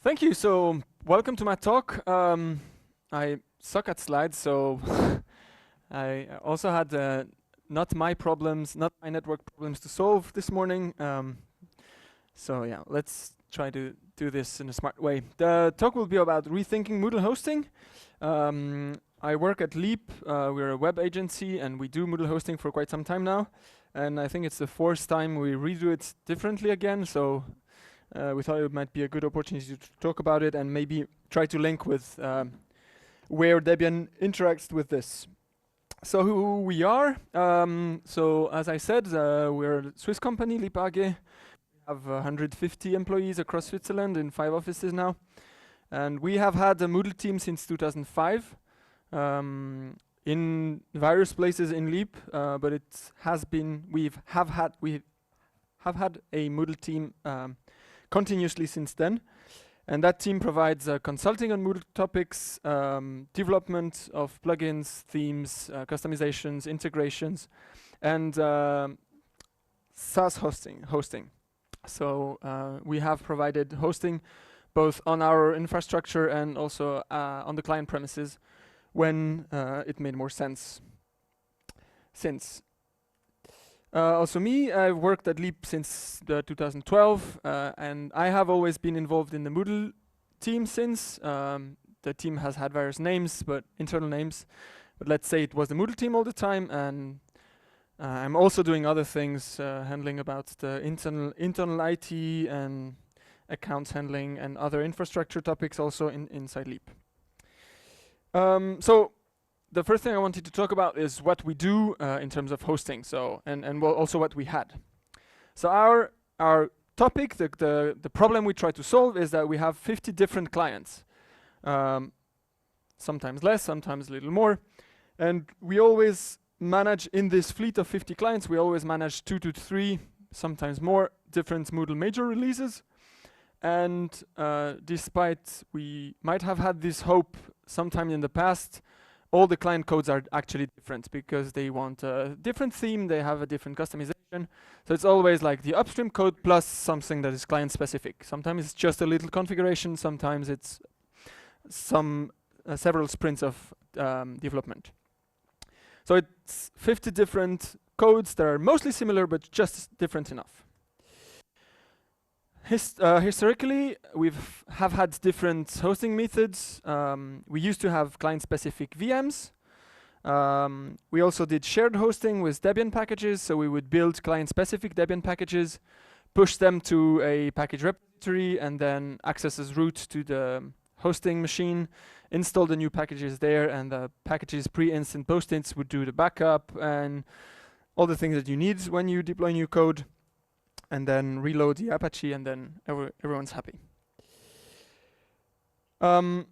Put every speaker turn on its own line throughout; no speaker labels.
Thank you. So, welcome to my talk. I suck at slides, so I also had not my network problems to solve this morning. So yeah, let's try to do this in a smart way. The talk will be about rethinking Moodle hosting. I work at Leap. We're a web agency, and we do Moodle hosting for quite some time now. And I think it's the fourth time we redo it differently again. So we thought it might be a good opportunity to talk about it and maybe try to link with where Debian interacts with this. So who we are? So as I said, we're a Swiss company, Leap AG. We have 150 employees across Switzerland in 5 offices now. And we have had a Moodle team since 2005 in various places in Leap, but it has been, we have had a Moodle team continuously since then. And that team provides consulting on Moodle topics, development of plugins, themes, customizations, integrations, and SaaS hosting. So we have provided hosting both on our infrastructure and also on the client premises when it made more sense. Also me, I've worked at Leap since 2012, and I have always been involved in the Moodle team since. The team has had various names, internal names, but let's say it was the Moodle team all the time, and I'm also doing other things, handling about the internal IT and accounts handling and other infrastructure topics also inside Leap. So the first thing I wanted to talk about is what we do in terms of hosting. So and also what we had. So our topic, the problem we try to solve is that we have 50 different clients, sometimes less, sometimes a little more, and we always manage in this fleet of 50 clients. We always manage 2 to 3, sometimes more, different Moodle major releases. And despite we might have had this hope sometime in the past, all the client codes are actually different because they want a different theme, they have a different customization. So it's always like the upstream code plus something that is client specific. Sometimes it's just a little configuration, sometimes it's several sprints of development. So it's 50 different codes that are mostly similar but just different enough. Historically, we have had different hosting methods. We used to have client-specific VMs. We also did shared hosting with Debian packages, so we would build client-specific Debian packages, push them to a package repository, and then access as root to the hosting machine, install the new packages there, and the packages pre-inst and post-inst would do the backup and all the things that you need when you deploy new code, and then reload the Apache, and then everyone's happy. Some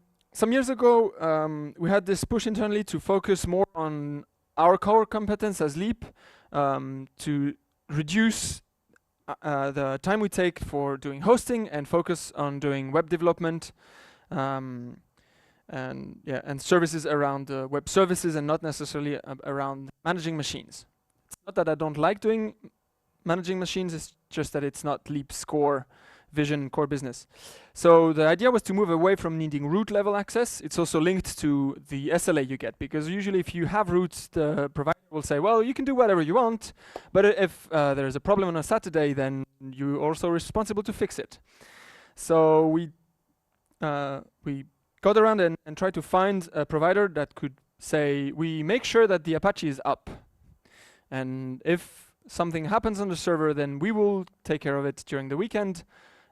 years ago, we had this push internally to focus more on our core competence as Leap, to reduce the time we take for doing hosting and focus on doing web development and services around web services, and not necessarily around managing machines. It's not that I don't like doing managing machines, is just that it's not Leap's core vision, core business. So the idea was to move away from needing root level access. It's also linked to the SLA you get, because usually if you have roots, the provider will say, well, you can do whatever you want, but if there's a problem on a Saturday, then you're also responsible to fix it. So we got around and tried to find a provider that could say, we make sure that the Apache is up, and if something happens on the server, then we will take care of it during the weekend,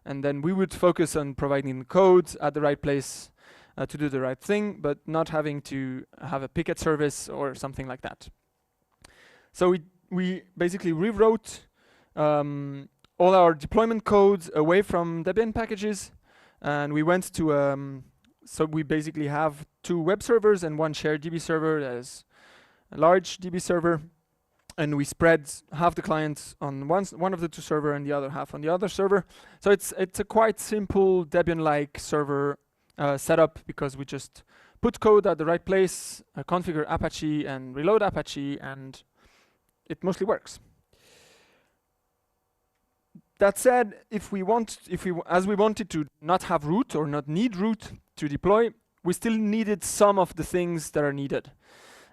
and then we would focus on providing the code at the right place to do the right thing, but not having to have a picket service or something like that. So we basically rewrote all our deployment codes away from Debian packages, and we went to so we basically have 2 web servers and 1 shared DB server that is a large DB server. And we spread half the clients on one of the 2 server and the other half on the other server. So it's a quite simple Debian-like server setup, because we just put code at the right place, configure Apache and reload Apache, and it mostly works. That said, as we wanted to not have root or not need root to deploy, we still needed some of the things that are needed.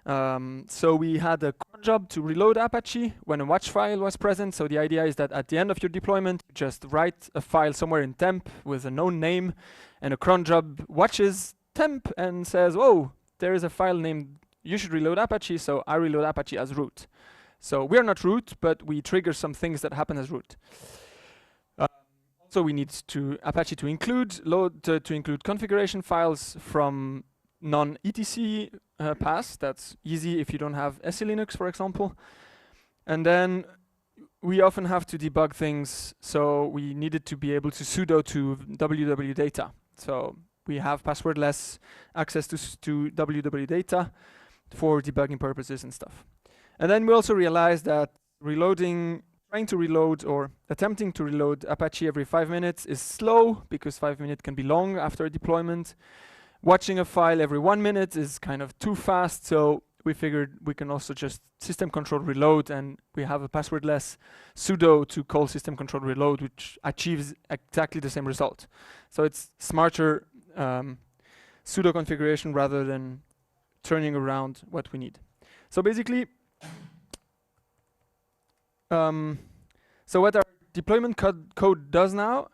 So we had a cron job to reload Apache when a watch file was present. So the idea is that at the end of your deployment, you just write a file somewhere in temp with a known name, and a cron job watches temp and says, "Whoa, there is a file named you should reload Apache," so I reload Apache as root. So we are not root, but we trigger some things that happen as root. Also, we need Apache to include configuration files from non-etc paths. That's easy if you don't have SE-Linux, for example. And then we often have to debug things, so we needed to be able to sudo to www-data. So we have passwordless access to www-data for debugging purposes and stuff. And then we also realized that trying to reload or attempting to reload Apache every 5 minutes is slow, because 5 minutes can be long after a deployment. Watching a file every 1 minute is kind of too fast, so we figured we can also just system control reload, and we have a passwordless sudo to call system control reload, which achieves exactly the same result. So it's smarter sudo configuration rather than turning around what we need. So basically, so what our deployment code does now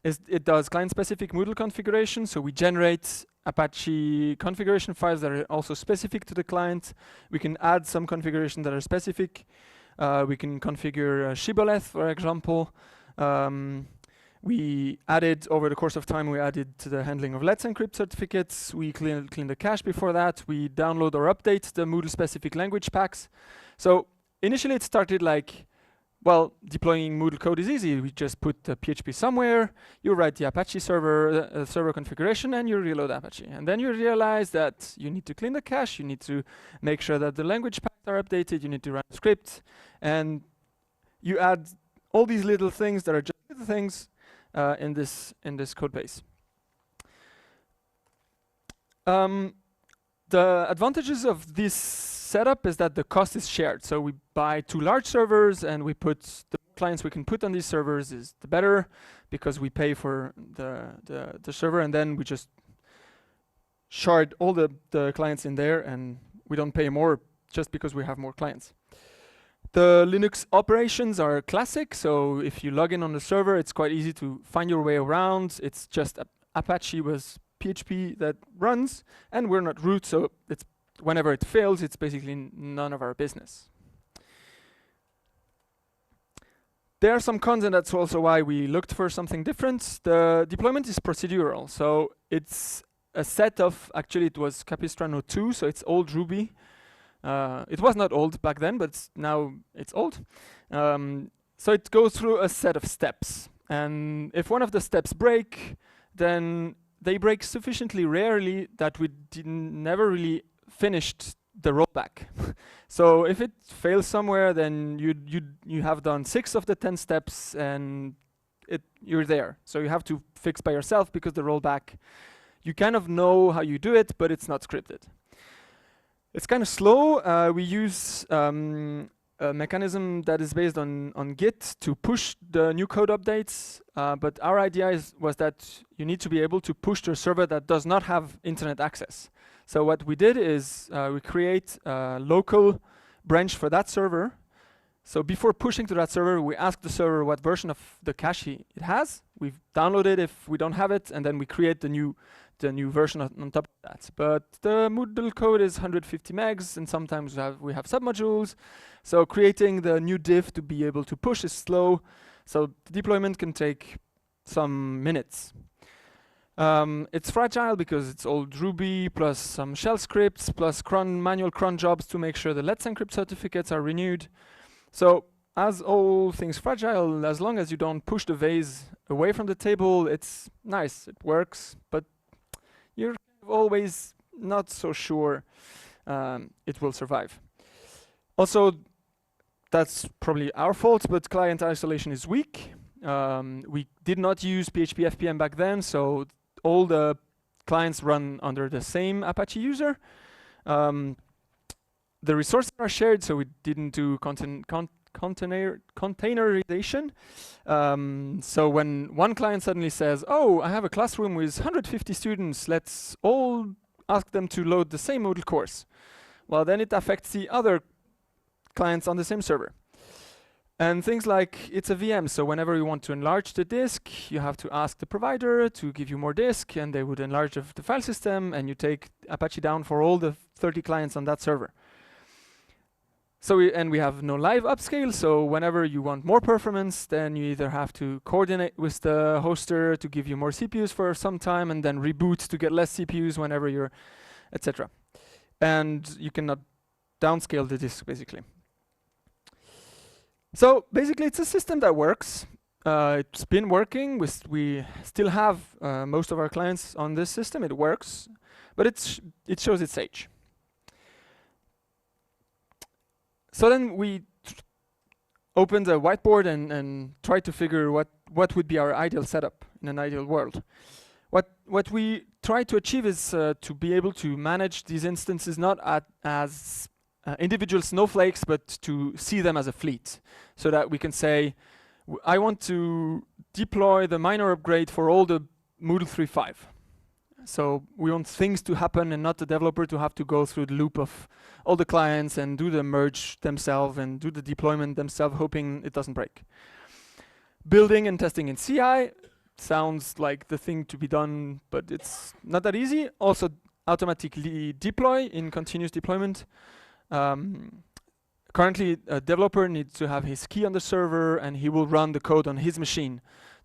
is it does client-specific Moodle configuration. So we generate Apache configuration files that are also specific to the client. We can add some configuration that are specific. We can configure shibboleth, for example. We added, over the course of time, we added to the handling of Let's Encrypt certificates. We clean the cache before that. We download or update the Moodle-specific language packs. So initially, it started like, well, deploying Moodle code is easy. We just put the PHP somewhere, you write the Apache server configuration, and you reload Apache. And then you realize that you need to clean the cache, you need to make sure that the language packs are updated, you need to run a script, and you add all these little things that are just little things in this code base. The advantages of this setup is that the cost is shared. So we buy 2 large servers, and we put the clients we can put on these servers is the better, because we pay for the server, and then we just shard all the clients in there, and we don't pay more just because we have more clients. The Linux operations are classic, so if you log in on the server, it's quite easy to find your way around. It's just Apache with PHP that runs, and we're not root, so it's whenever it fails, it's basically none of our business. There are some cons, and that's also why we looked for something different. The deployment is procedural, so it's a set of, actually it was Capistrano 2, so it's old Ruby. It was not old back then, but now it's old. So it goes through a set of steps, and if one of the steps break, then they break sufficiently rarely that we never really finished the rollback. So if it fails somewhere, then you have done 6 of the 10 steps, and you're there. So you have to fix by yourself, because the rollback, you kind of know how you do it, but it's not scripted. It's kind of slow. We use a mechanism that is based on Git to push the new code updates, but our idea was that you need to be able to push to a server that does not have internet access. So what we did is we create a local branch for that server. So before pushing to that server, we ask the server what version of the cache it has. We download it if we don't have it, and then we create the new version on top of that. But the Moodle code is 150 megs, and sometimes we have submodules. So creating the new div to be able to push is slow. So the deployment can take some minutes. It's fragile because it's old Ruby plus some shell scripts plus manual cron jobs to make sure the Let's Encrypt certificates are renewed. So as all things fragile, as long as you don't push the vase away from the table, it's nice, it works, but you're always not so sure it will survive. Also, that's probably our fault, but client isolation is weak. We did not use PHP FPM back then, so all the clients run under the same Apache user. The resources are shared, so we didn't do containerization. So when one client suddenly says, oh, I have a classroom with 150 students, let's all ask them to load the same Moodle course. Well, then it affects the other clients on the same server. And things like it's a VM, so whenever you want to enlarge the disk, you have to ask the provider to give you more disk, and they would enlarge the file system, and you take Apache down for all the 30 clients on that server. So we have no live upscale, so whenever you want more performance, then you either have to coordinate with the hoster to give you more CPUs for some time, and then reboot to get less CPUs whenever you're, etc. And you cannot downscale the disk, basically. So basically, it's a system that works. It's been working. We still have most of our clients on this system. It works, but it shows its age. So then we opened a whiteboard and tried to figure what would be our ideal setup in an ideal world. What we try to achieve is to be able to manage these instances not as individual snowflakes, but to see them as a fleet, so that we can say, I want to deploy the minor upgrade for all the Moodle 3.5. So we want things to happen and not the developer to have to go through the loop of all the clients and do the merge themselves and do the deployment themselves, hoping it doesn't break. Building and testing in CI sounds like the thing to be done, but it's not that easy. Also automatically deploy in continuous deployment. Currently, a developer needs to have his key on the server, and he will run the code on his machine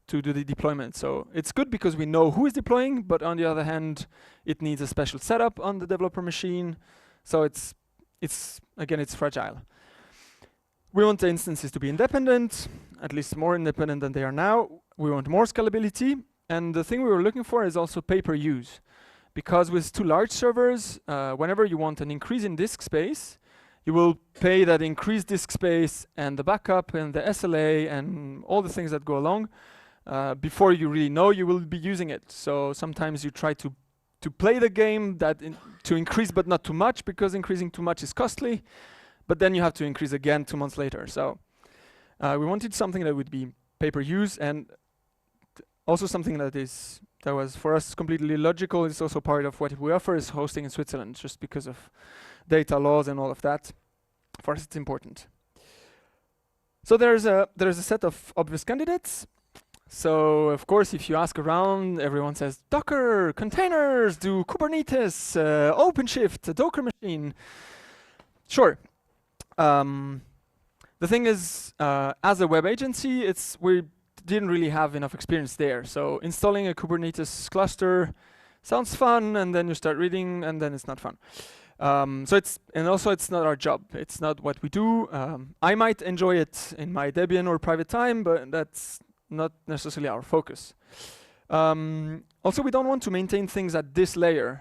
to do the deployment. So it's good because we know who is deploying, but on the other hand, it needs a special setup on the developer machine. So it's fragile. We want the instances to be independent, at least more independent than they are now. We want more scalability, and the thing we were looking for is also pay-per-use. Because with two large servers, whenever you want an increase in disk space, you will pay that increased disk space and the backup and the SLA and all the things that go along. Before you really know you will be using it. So sometimes you try to play the game to increase but not too much, because increasing too much is costly, but then you have to increase again 2 months later. So we wanted something that would be pay-per-use, and also something that was for us completely logical. It's also part of what we offer is hosting in Switzerland, just because of data laws and all of that. For us, it's important. So there's a set of obvious candidates. So of course, if you ask around, everyone says Docker, containers, do Kubernetes, OpenShift, a Docker machine. Sure. The thing is, as a web agency, we didn't really have enough experience there. So installing a Kubernetes cluster sounds fun, and then you start reading, and then it's not fun. Also it's not our job. It's not what we do. I might enjoy it in my Debian or private time, but that's not necessarily our focus. Also, we don't want to maintain things at this layer.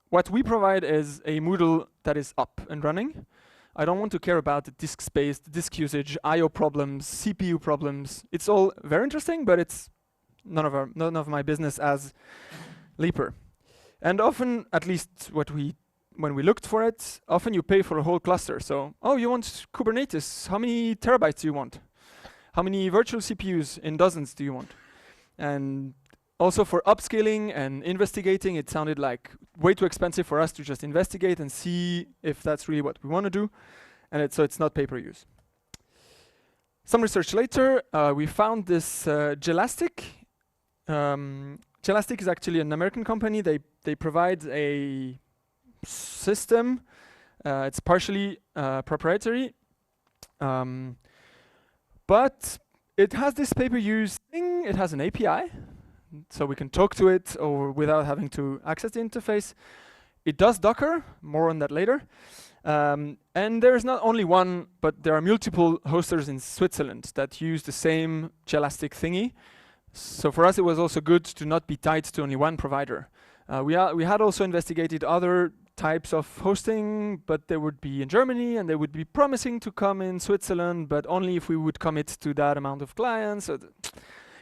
What we provide is a Moodle that is up and running. I don't want to care about the disk space, the disk usage, I/O problems, CPU problems. It's all very interesting, but it's none of my business as Leaper. And often, at least when we looked for it, often you pay for a whole cluster. So, oh, you want Kubernetes? How many terabytes do you want? How many virtual CPUs in dozens do you want? And also for upscaling and investigating, it sounded like way too expensive for us to just investigate and see if that's really what we want to do. And so it's not pay-per-use. Some research later, we found this Jelastic. Jelastic is actually an American company. They provide a system. It's partially proprietary. But it has this pay-per-use thing. It has an API, so we can talk to it or without having to access the interface. It does Docker, more on that later. And there's not only one, but there are multiple hosters in Switzerland that use the same Jelastic thingy. So for us, it was also good to not be tied to only one provider. We had also investigated other types of hosting, but they would be in Germany and they would be promising to come in Switzerland, but only if we would commit to that amount of clients. So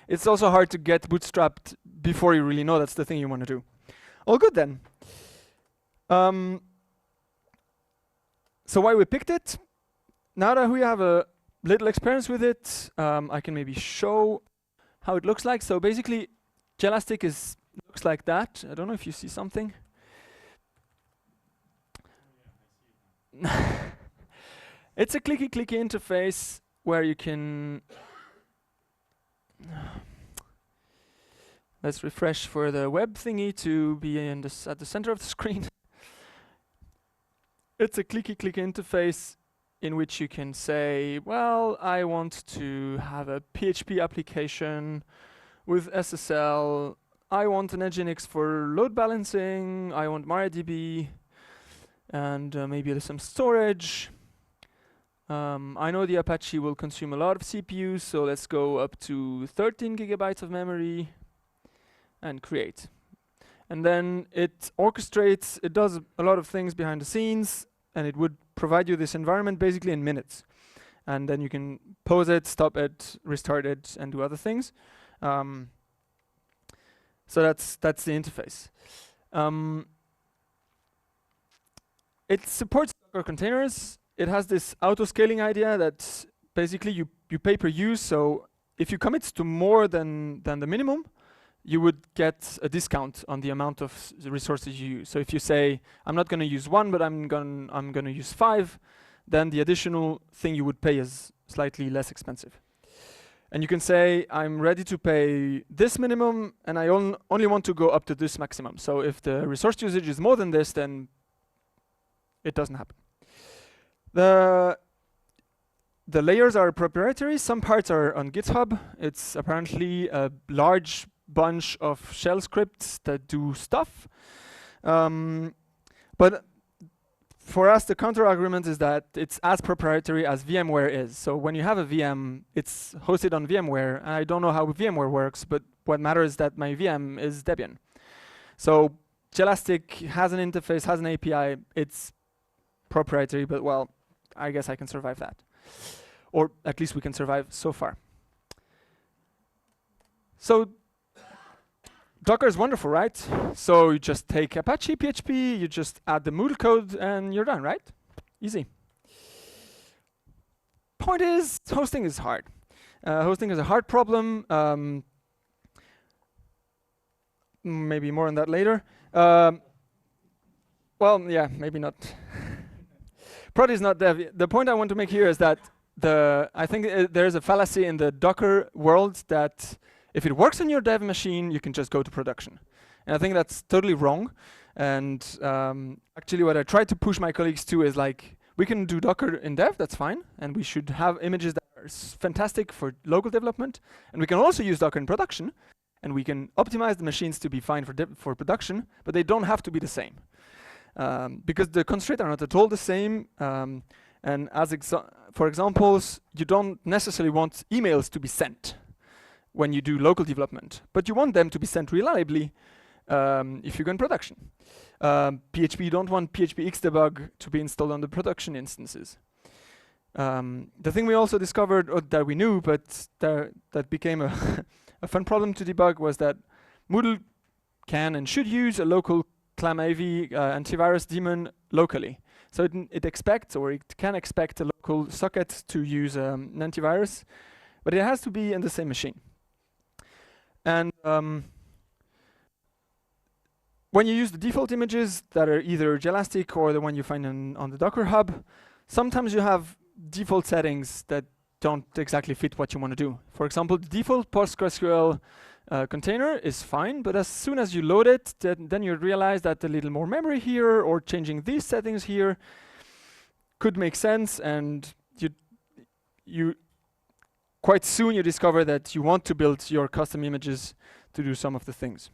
it's also hard to get bootstrapped before you really know that's the thing you want to do. All good then. So why we picked it? Now that we have a little experience with it. I can maybe show how it looks like. So basically, Jelastic looks like that. I don't know if you see something. It's a clicky interface where you can. Let's refresh for the web thingy to be at the center of the screen. It's a clicky interface in which you can say, well, I want to have a PHP application with SSL. I want an Nginx for load balancing. I want MariaDB, and maybe there's some storage. I know the Apache will consume a lot of CPU, so let's go up to 13 gigabytes of memory and create. And then it orchestrates, it does a lot of things behind the scenes, and it would provide you this environment basically in minutes. And then you can pause it, stop it, restart it, and do other things. So that's the interface. It supports Docker containers. It has this auto-scaling idea that basically you pay per use. So if you commit to more than the minimum, you would get a discount on the amount of resources you use. So if you say, I'm not going to use 1, but I'm going to use 5, then the additional thing you would pay is slightly less expensive. And you can say, I'm ready to pay this minimum, and I only want to go up to this maximum. So if the resource usage is more than this, then it doesn't happen. The layers are proprietary. Some parts are on GitHub. It's apparently a large bunch of shell scripts that do stuff. But for us, the counter argument is that it's as proprietary as VMware is. So when you have a VM, it's hosted on VMware. And I don't know how VMware works, but what matters is that my VM is Debian. So Jelastic has an interface, has an API. It's proprietary, but well, I guess I can survive that. Or at least we can survive so far. So Docker is wonderful, right? So you just take Apache PHP, you just add the Moodle code, and you're done, right? Easy. Point is, hosting is hard. Hosting is a hard problem. Maybe more on that later. Well, yeah, maybe not. Prod is not dev. The point I want to make here is that I think there's a fallacy in the Docker world that if it works on your dev machine, you can just go to production. And I think that's totally wrong. And actually what I try to push my colleagues to is like, we can do Docker in dev, that's fine. And we should have images that are fantastic for local development. And we can also use Docker in production. And we can optimize the machines to be fine for production, but they don't have to be the same. Because the constraints are not at all the same. And as for examples, you don't necessarily want emails to be sent when you do local development, but you want them to be sent reliably if you go in production. PHP, you don't want PHP Xdebug to be installed on the production instances. The thing we also discovered, or that we knew, but that became a fun problem to debug, was that Moodle can and should use a local ClamAV antivirus daemon locally. So it expects, or it can expect a local socket to use an antivirus, but it has to be in the same machine. And when you use the default images that are either Jelastic or the one you find on the Docker Hub, sometimes you have default settings that don't exactly fit what you want to do. For example, the default PostgreSQL container is fine, but as soon as you load it, then you realize that a little more memory here or changing these settings here could make sense, and you quite soon you discover that you want to build your custom images to do some of the things.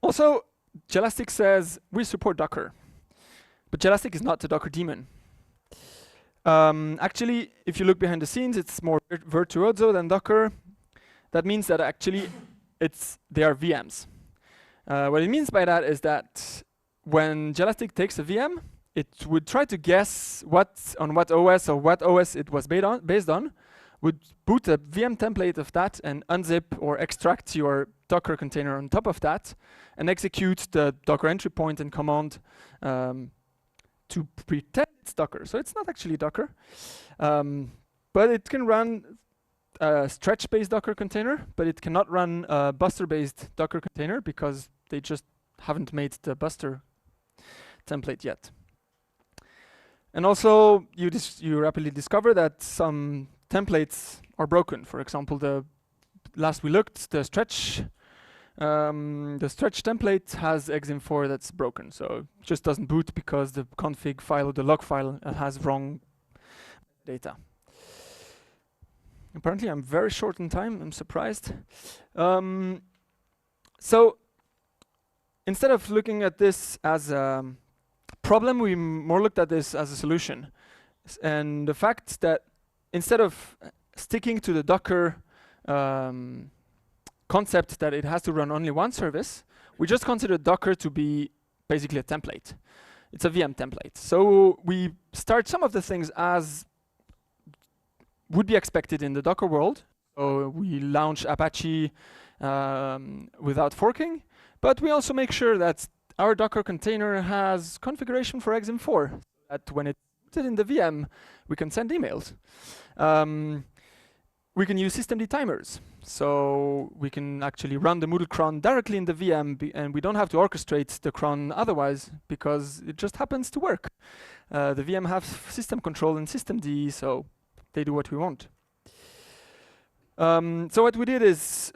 Also, Jelastic says we support Docker, but Jelastic is not the Docker daemon. Actually, if you look behind the scenes, it's more virtuoso than Docker. That means that actually they are VMs. What it means by that is that when Jelastic takes a VM, it would try to guess on what OS or what OS it was based on, would boot a VM template of that and unzip or extract your Docker container on top of that and execute the Docker entry point and command to pretend it's Docker. So it's not actually Docker, but it can run a stretch-based Docker container, but it cannot run a Buster-based Docker container because they just haven't made the Buster template yet. And also, you rapidly discover that some templates are broken. For example, the last we looked, the stretch template has exim4 that's broken, so it just doesn't boot because the config file or the log file has wrong data. Apparently, I'm very short in time. I'm surprised. So instead of looking at this as a problem, we more looked at this as a solution. And the fact that instead of sticking to the Docker concept that it has to run only one service, we just consider Docker to be basically a template. It's a VM template. So we start some of the things as would be expected in the Docker world. So we launch Apache without forking, but we also make sure that our Docker container has configuration for exim4, that when it's put in the VM, we can send emails. We can use systemd timers, so we can actually run the Moodle cron directly in the VM, and we don't have to orchestrate the cron otherwise, because it just happens to work. The VM has system control and systemd, so they do what we want. So what we did is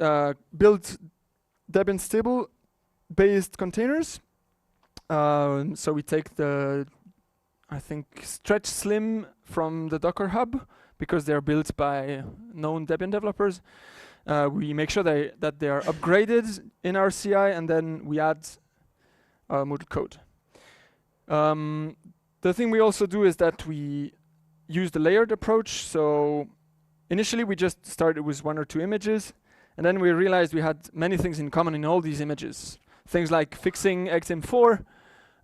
build Debian stable-based containers. So we take the, I think, stretch slim from the Docker hub, because they're built by known Debian developers. We make sure that they are upgraded in our CI, and then we add Moodle code. The thing we also do is that we use the layered approach. So initially we just started with 1 or 2 images, and then we realized we had many things in common in all these images. Things like fixing exim4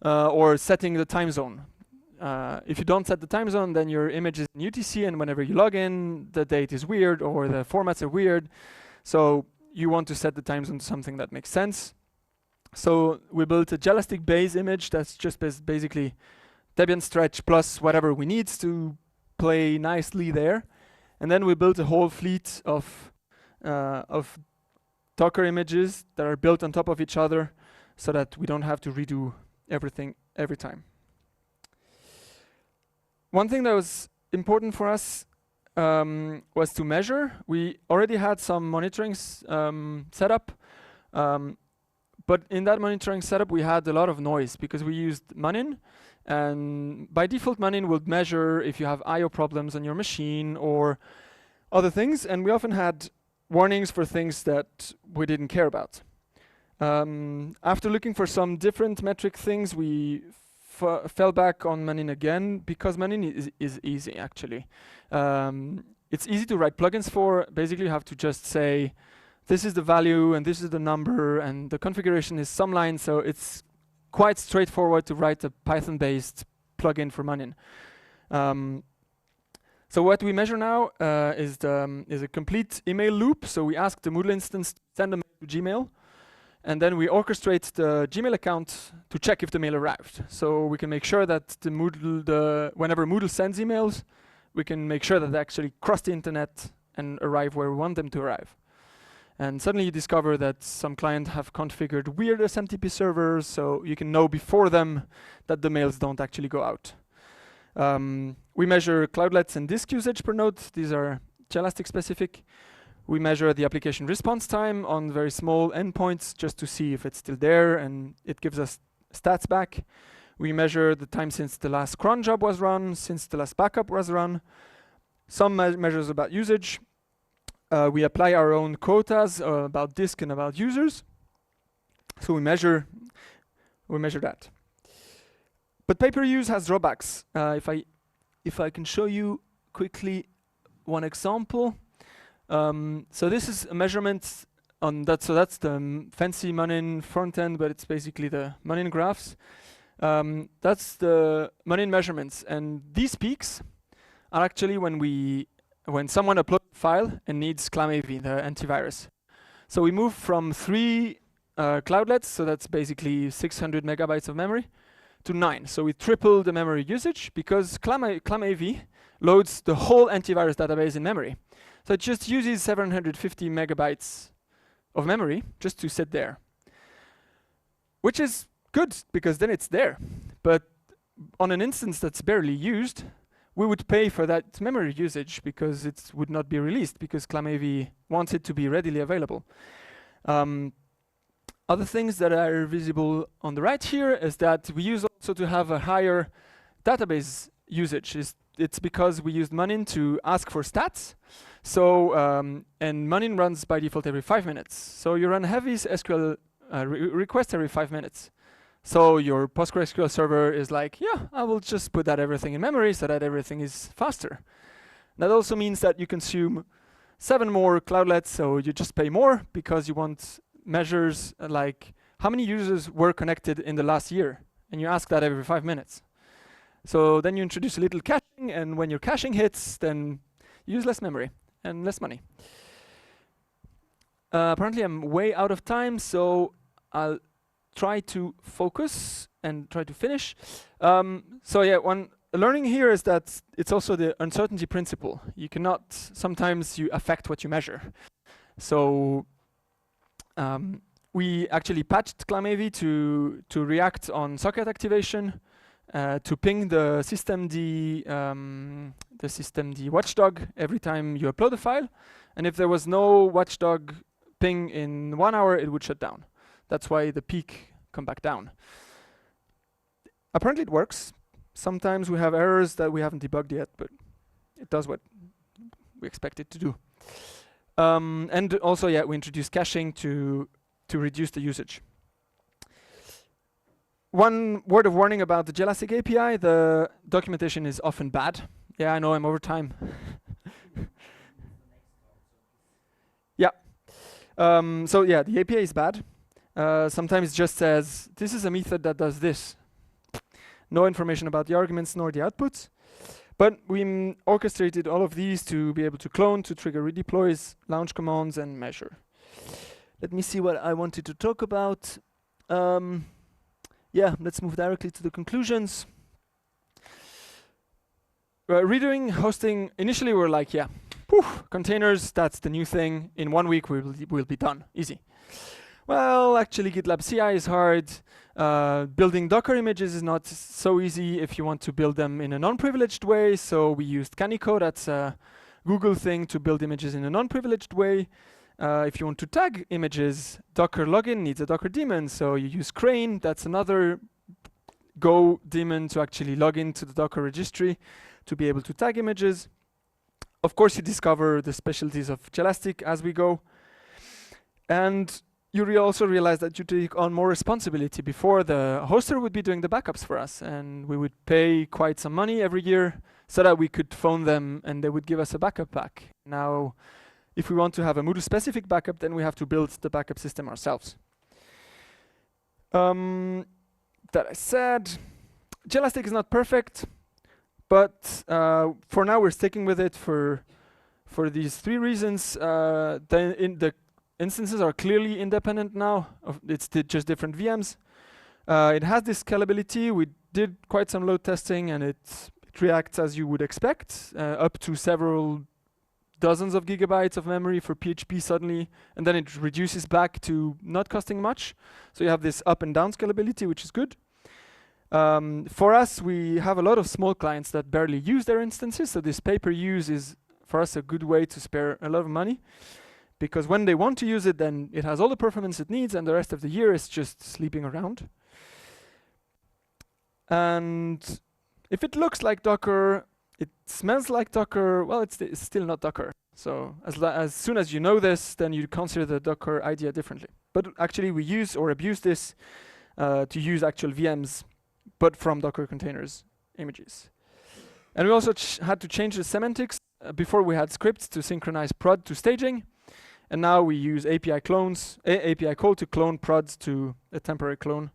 or setting the time zone. If you don't set the time zone, then your image is in UTC, and whenever you log in, the date is weird or the formats are weird. So you want to set the time zone to something that makes sense. So we built a Jelastic base image that's just basically Debian stretch plus whatever we need to play nicely there. And then we built a whole fleet of Docker images that are built on top of each other so that we don't have to redo everything every time. One thing that was important for us was to measure. We already had some monitoring setup, but in that monitoring setup we had a lot of noise because we used Munin, and by default Munin would measure if you have I/O problems on your machine or other things, and we often had warnings for things that we didn't care about. After looking for some different metric things, we fell back on Munin again, because Munin is easy actually. It's easy to write plugins for. Basically you have to just say this is the value and this is the number, and the configuration is some line, so it's quite straightforward to write a Python-based plugin for Munin. So what we measure now is a complete email loop. So we ask the Moodle instance to send a mail to Gmail, and then we orchestrate the Gmail account to check if the mail arrived. So we can make sure that whenever Moodle sends emails, we can make sure that they actually cross the internet and arrive where we want them to arrive. And suddenly you discover that some clients have configured weird SMTP servers, so you can know before them that the mails don't actually go out. We measure cloudlets and disk usage per node. These are Jelastic specific. We measure the application response time on very small endpoints just to see if it's still there, and it gives us stats back. We measure the time since the last cron job was run, since the last backup was run. Some measures about usage. We apply our own quotas about disk and about users. So we measure that. But pay-per-use has drawbacks. If I can show you quickly one example. So this is a measurement on that. So that's the fancy Munin front end, but it's basically the Munin graphs. That's the Munin measurements, and these peaks are actually when someone uploads a file and needs ClamAV, the antivirus. So we move from 3 cloudlets, so that's basically 600 megabytes of memory, to 9. So we triple the memory usage because ClamAV loads the whole antivirus database in memory. So it just uses 750 megabytes of memory just to sit there, which is good because then it's there. But on an instance that's barely used, we would pay for that memory usage because it would not be released because ClamAV wants it to be readily available. Other things that are visible on the right here is that we use also to have a higher database usage. It's because we used Munin to ask for stats. So, and Munin runs by default every 5 minutes. So you run heavy SQL requests every 5 minutes. So your PostgreSQL server is like, yeah, I will just put that everything in memory so that everything is faster. That also means that you consume 7 more cloudlets, so you just pay more because you want measures like how many users were connected in the last year, and you ask that every 5 minutes. So then you introduce a little caching, and when your caching hits, then you use less memory and less money. Apparently I'm way out of time, so I'll try to focus and try to finish. So yeah, one learning here is that it's also the uncertainty principle. You cannot, sometimes you affect what you measure. So we actually patched ClamAV to react on socket activation, to ping the systemd watchdog every time you upload a file. And if there was no watchdog ping in 1 hour, it would shut down. That's why the peak come back down. Apparently it works. Sometimes we have errors that we haven't debugged yet, but it does what we expect it to do. And also, yeah, we introduced caching to reduce the usage. One word of warning about the Jelastic API, the documentation is often bad. Yeah, I know I'm over time. Yeah. So yeah, the API is bad. Sometimes it just says, this is a method that does this. No information about the arguments nor the outputs. But we orchestrated all of these to be able to clone, to trigger redeploys, launch commands, and measure. Let me see what I wanted to talk about. Yeah, let's move directly to the conclusions. Redoing hosting, initially we were like, yeah, containers, that's the new thing. In 1 week we'll be done, easy. Well, actually GitLab CI is hard. Building Docker images is not so easy if you want to build them in a non-privileged way. So we used Canico, that's a Google thing to build images in a non-privileged way. If you want to tag images, Docker login needs a Docker daemon. So you use Crane, that's another Go daemon to actually log into the Docker registry to be able to tag images. Of course, you discover the specialties of Jelastic as we go. And you also realize that you take on more responsibility. Before, the hoster would be doing the backups for us, and we would pay quite some money every year so that we could phone them and they would give us a backup pack. Now, if we want to have a Moodle specific backup, then we have to build the backup system ourselves. That I said, Jelastic is not perfect, but for now we're sticking with it for these 3 reasons. The instances are clearly independent now. It's just different VMs. It has this scalability. We did quite some load testing, and it reacts as you would expect, up to several dozens of gigabytes of memory for PHP suddenly, and then it reduces back to not costing much. So you have this up and down scalability, which is good. For us, we have a lot of small clients that barely use their instances, so this pay-per-use is, for us, a good way to spare a lot of money. Because when they want to use it, then it has all the performance it needs, and the rest of the year is just sleeping around. And if it looks like Docker, it smells like Docker, well, it's still not Docker. So as soon as you know this, then you consider the Docker idea differently. But actually, we use or abuse this to use actual VMs, but from Docker containers images. And we also had to change the semantics. Before we had scripts to synchronize prod to staging. And now we use API clones, API call to clone prods to a temporary clone.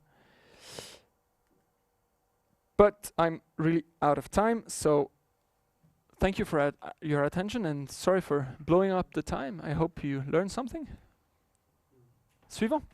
But I'm really out of time, so thank you for your attention, and sorry for blowing up the time. I hope you learned something. Suivant.